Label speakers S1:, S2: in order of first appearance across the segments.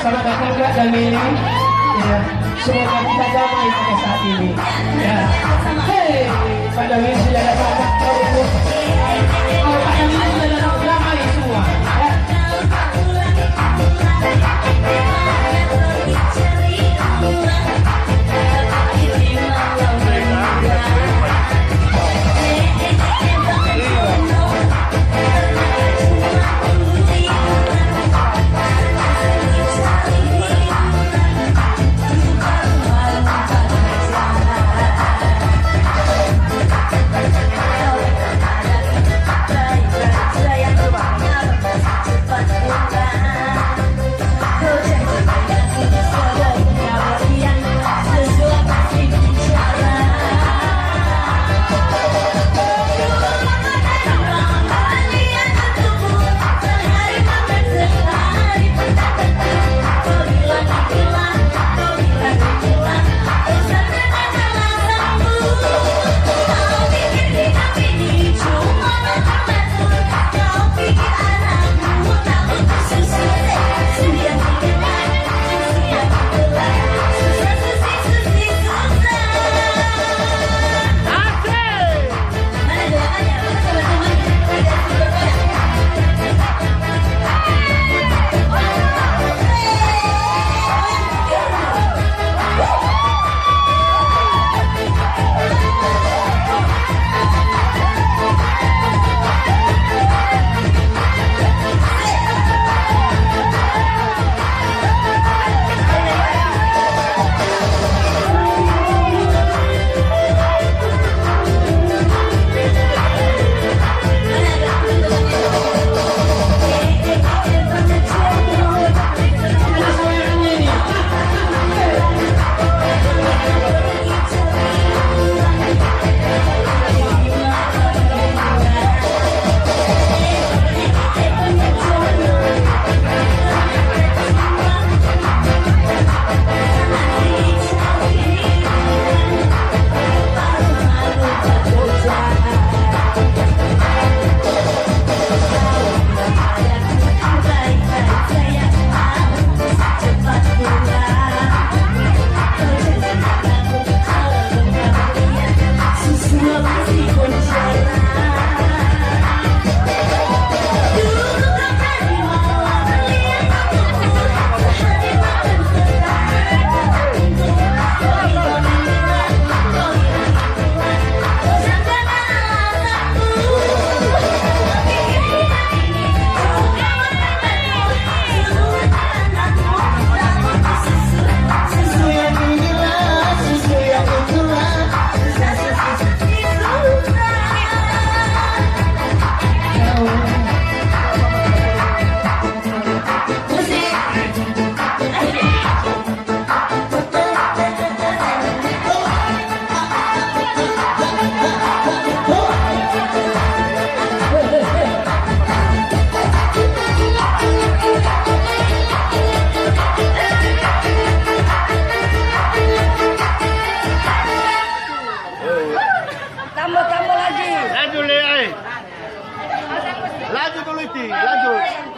S1: Selamat datang juga dari ya, semoga kita damai pada saat ini ya. Hei, pada ini sudah datang Pak ini sudah datang damai semua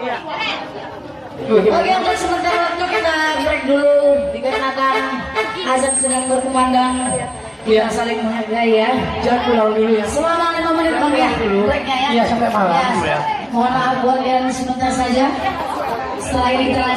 S1: ya.
S2: Oke, untuk sementara waktu kita break dulu dikarenakan azan sedang berkumandang. Kita saling menghargai ya.
S1: Jangan pulang dulu ya.
S2: Selama 5 menit bang ya breaknya ya.
S1: Iya sampai malam ya.
S2: Mohon maaf buat yang sebentar saja. Setelah ini kita lanjut.